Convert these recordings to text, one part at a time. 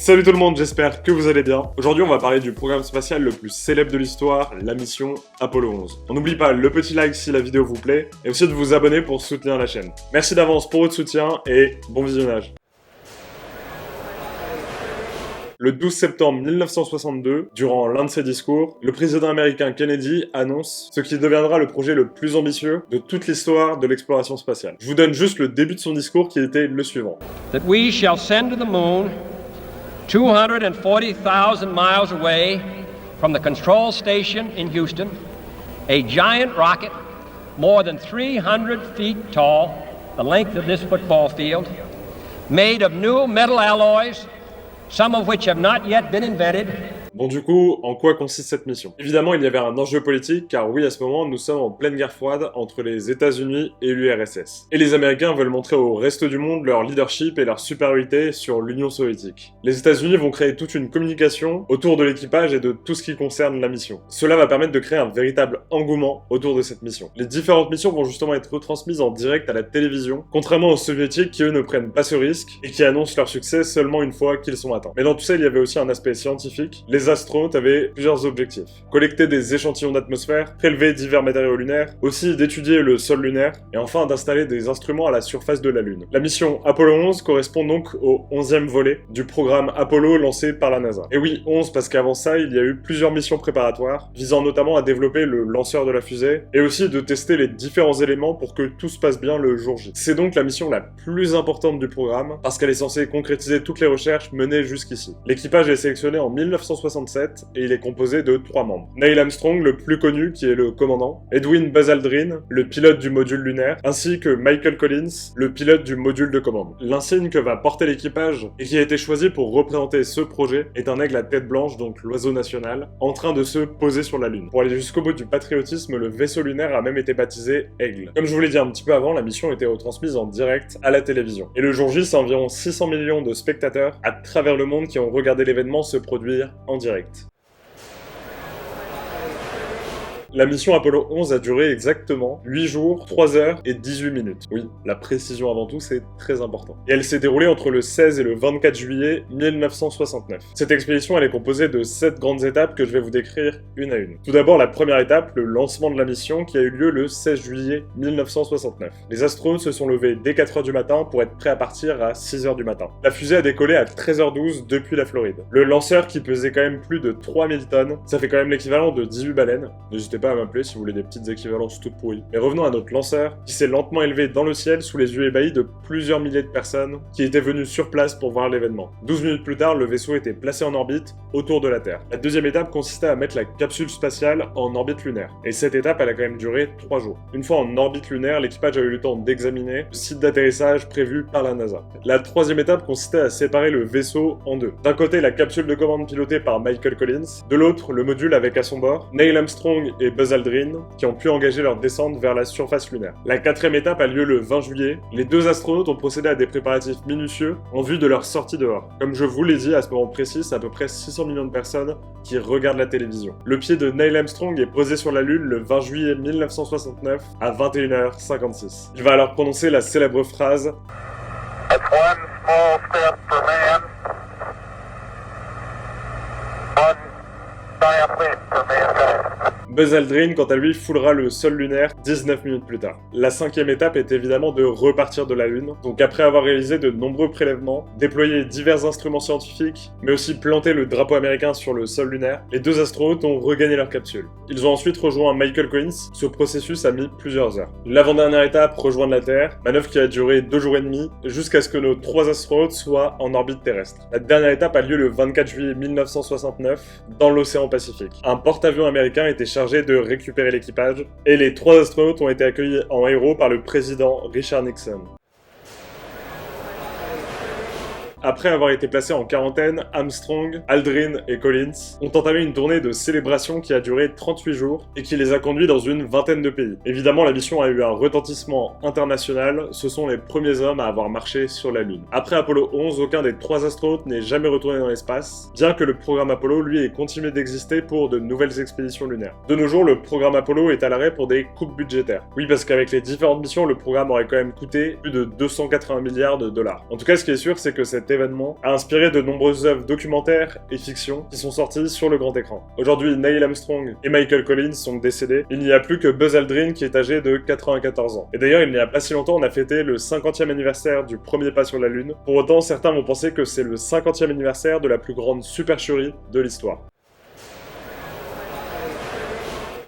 Salut tout le monde, j'espère que vous allez bien. Aujourd'hui, on va parler du programme spatial le plus célèbre de l'histoire, la mission Apollo 11. On n'oublie pas le petit like si la vidéo vous plaît, et aussi de vous abonner pour soutenir la chaîne. Merci d'avance pour votre soutien, et bon visionnage. Le 12 septembre 1962, durant l'un de ses discours, le président américain Kennedy annonce ce qui deviendra le projet le plus ambitieux de toute l'histoire de l'exploration spatiale. Je vous donne juste le début de son discours qui était le suivant. That we shall send to the moon 240,000 miles away from the control station in Houston, a giant rocket more than 300 feet tall, the length of this football field, made of new metal alloys, some of which have not yet been invented. Bon du coup, en quoi consiste cette mission? Évidemment, il y avait un enjeu politique, car oui, à ce moment, nous sommes en pleine guerre froide entre les États-Unis et l'URSS. Et les Américains veulent montrer au reste du monde leur leadership et leur supériorité sur l'Union soviétique. Les États-Unis vont créer toute une communication autour de l'équipage et de tout ce qui concerne la mission. Cela va permettre de créer un véritable engouement autour de cette mission. Les différentes missions vont justement être retransmises en direct à la télévision, contrairement aux soviétiques qui eux ne prennent pas ce risque et qui annoncent leur succès seulement une fois qu'ils sont atteints. Mais dans tout ça, il y avait aussi un aspect scientifique. Les astronautes avaient plusieurs objectifs. Collecter des échantillons d'atmosphère, prélever divers matériaux lunaires, aussi d'étudier le sol lunaire, et enfin d'installer des instruments à la surface de la Lune. La mission Apollo 11 correspond donc au 11e volet du programme Apollo lancé par la NASA. Et oui, 11 parce qu'avant ça, il y a eu plusieurs missions préparatoires, visant notamment à développer le lanceur de la fusée, et aussi de tester les différents éléments pour que tout se passe bien le jour J. C'est donc la mission la plus importante du programme, parce qu'elle est censée concrétiser toutes les recherches menées jusqu'ici. L'équipage est sélectionné en 1967, et il est composé de 3 membres. Neil Armstrong, le plus connu, qui est le commandant, Edwin Buzz Aldrin, le pilote du module lunaire, ainsi que Michael Collins, le pilote du module de commande. L'insigne que va porter l'équipage, et qui a été choisi pour représenter ce projet, est un aigle à tête blanche, donc l'oiseau national, en train de se poser sur la Lune. Pour aller jusqu'au bout du patriotisme, le vaisseau lunaire a même été baptisé Aigle. Comme je vous l'ai dit un petit peu avant, la mission était retransmise en direct à la télévision. Et le jour J, c'est environ 600 millions de spectateurs à travers le monde qui ont regardé l'événement se produire en direct. La mission Apollo 11 a duré exactement 8 jours, 3 heures et 18 minutes. Oui, la précision avant tout, c'est très important. Et elle s'est déroulée entre le 16 et le 24 juillet 1969. Cette expédition, elle est composée de 7 grandes étapes que je vais vous décrire une à une. Tout d'abord, la première étape, le lancement de la mission qui a eu lieu le 16 juillet 1969. Les astronautes se sont levés dès 4 heures du matin pour être prêts à partir à 6 heures du matin. La fusée a décollé à 13h12 depuis la Floride. Le lanceur, qui pesait quand même plus de 3000 tonnes, ça fait quand même l'équivalent de 18 baleines. N'hésitez pas à m'appeler si vous voulez des petites équivalences toutes pourries. Mais revenons à notre lanceur, qui s'est lentement élevé dans le ciel sous les yeux ébahis de plusieurs milliers de personnes qui étaient venues sur place pour voir l'événement. 12 minutes plus tard, le vaisseau était placé en orbite autour de la Terre. La deuxième étape consistait à mettre la capsule spatiale en orbite lunaire. Et cette étape, elle a quand même duré 3 jours. Une fois en orbite lunaire, l'équipage a eu le temps d'examiner le site d'atterrissage prévu par la NASA. La troisième étape consistait à séparer le vaisseau en deux. D'un côté, la capsule de commande pilotée par Michael Collins, de l'autre, le module avec à son bord Neil Armstrong et Buzz Aldrin, qui ont pu engager leur descente vers la surface lunaire. La quatrième étape a lieu le 20 juillet. Les 2 astronautes ont procédé à des préparatifs minutieux en vue de leur sortie dehors. Comme je vous l'ai dit, à ce moment précis, c'est à peu près 600 millions de personnes qui regardent la télévision. Le pied de Neil Armstrong est posé sur la Lune le 20 juillet 1969 à 21h56. Il va alors prononcer la célèbre phrase That's one small step for man, one giant leap for mankind. Buzz Aldrin, quant à lui, foulera le sol lunaire 19 minutes plus tard. La cinquième étape est évidemment de repartir de la Lune. Donc après avoir réalisé de nombreux prélèvements, déployé divers instruments scientifiques, mais aussi planté le drapeau américain sur le sol lunaire, les 2 astronautes ont regagné leur capsule. Ils ont ensuite rejoint Michael Collins. Ce processus a mis plusieurs heures. L'avant-dernière étape, rejoindre la Terre, manœuvre qui a duré 2 jours et demi, jusqu'à ce que nos 3 astronautes soient en orbite terrestre. La dernière étape a lieu le 24 juillet 1969, dans l'océan Pacifique. Un porte-avions américain était chargé de récupérer l'équipage, et les 3 astronautes ont été accueillis en héros par le président Richard Nixon. Après avoir été placés en quarantaine, Armstrong, Aldrin et Collins ont entamé une tournée de célébration qui a duré 38 jours et qui les a conduits dans une vingtaine de pays. Évidemment, la mission a eu un retentissement international, ce sont les premiers hommes à avoir marché sur la Lune. Après Apollo 11, aucun des 3 astronautes n'est jamais retourné dans l'espace, bien que le programme Apollo, lui, ait continué d'exister pour de nouvelles expéditions lunaires. De nos jours, le programme Apollo est à l'arrêt pour des coupes budgétaires. Oui, parce qu'avec les différentes missions, le programme aurait quand même coûté plus de 280 milliards de dollars. En tout cas, ce qui est sûr, c'est que cette cet événement a inspiré de nombreuses œuvres documentaires et fiction qui sont sorties sur le grand écran. Aujourd'hui, Neil Armstrong et Michael Collins sont décédés. Il n'y a plus que Buzz Aldrin qui est âgé de 94 ans. Et d'ailleurs, il n'y a pas si longtemps, on a fêté le 50e anniversaire du premier pas sur la Lune. Pour autant, certains vont penser que c'est le 50e anniversaire de la plus grande supercherie de l'histoire.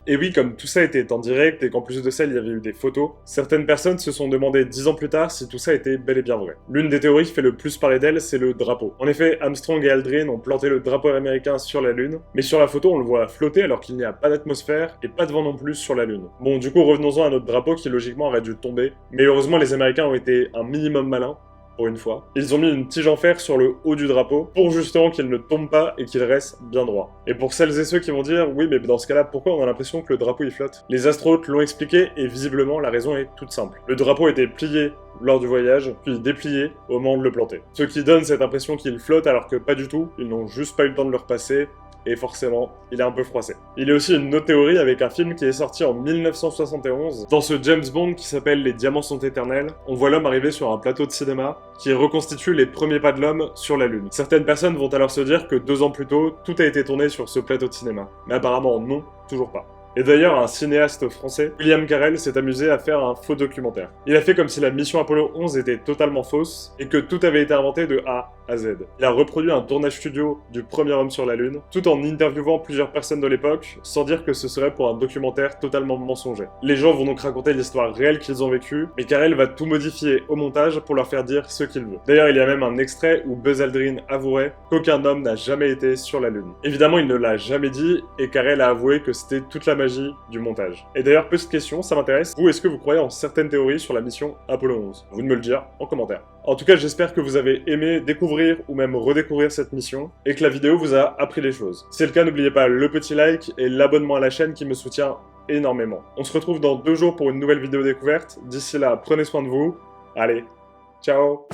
Et oui, comme tout ça était en direct et qu'en plus de ça il y avait eu des photos, certaines personnes se sont demandé 10 ans plus tard si tout ça était bel et bien vrai. L'une des théories qui fait le plus parler d'elle, c'est le drapeau. En effet, Armstrong et Aldrin ont planté le drapeau américain sur la Lune, mais sur la photo on le voit flotter alors qu'il n'y a pas d'atmosphère et pas de vent non plus sur la Lune. Bon, du coup revenons-en à notre drapeau qui logiquement aurait dû tomber, mais heureusement les Américains ont été un minimum malins, pour une fois. Ils ont mis une tige en fer sur le haut du drapeau pour justement qu'il ne tombe pas et qu'il reste bien droit. Et pour celles et ceux qui vont dire « Oui, mais dans ce cas-là, pourquoi on a l'impression que le drapeau il flotte ?» Les astronautes l'ont expliqué et visiblement la raison est toute simple. Le drapeau était plié lors du voyage, puis déplié au moment de le planter. Ce qui donne cette impression qu'il flotte alors que pas du tout, ils n'ont juste pas eu le temps de le repasser, et forcément, il est un peu froissé. Il y a aussi une autre théorie avec un film qui est sorti en 1971. Dans ce James Bond qui s'appelle Les Diamants sont éternels, on voit l'homme arriver sur un plateau de cinéma qui reconstitue les premiers pas de l'homme sur la Lune. Certaines personnes vont alors se dire que 2 ans plus tôt, tout a été tourné sur ce plateau de cinéma. Mais apparemment non, toujours pas. Et d'ailleurs, un cinéaste français, William Carell, s'est amusé à faire un faux documentaire. Il a fait comme si la mission Apollo 11 était totalement fausse et que tout avait été inventé de A à Z. Il a reproduit un tournage studio du premier homme sur la Lune, tout en interviewant plusieurs personnes de l'époque, sans dire que ce serait pour un documentaire totalement mensonger. Les gens vont donc raconter l'histoire réelle qu'ils ont vécue, mais Carell va tout modifier au montage pour leur faire dire ce qu'il veut. D'ailleurs, il y a même un extrait où Buzz Aldrin avouerait qu'aucun homme n'a jamais été sur la Lune. Évidemment, il ne l'a jamais dit, et Carell a avoué que c'était toute la magie du montage. Et d'ailleurs, petite question, ça m'intéresse. Vous, est-ce que vous croyez en certaines théories sur la mission Apollo 11 ? Vous de me le dire en commentaire. En tout cas, j'espère que vous avez aimé découvrir ou même redécouvrir cette mission et que la vidéo vous a appris des choses. Si c'est le cas, n'oubliez pas le petit like et l'abonnement à la chaîne qui me soutient énormément. On se retrouve dans 2 jours pour une nouvelle vidéo découverte. D'ici là, prenez soin de vous. Allez, ciao!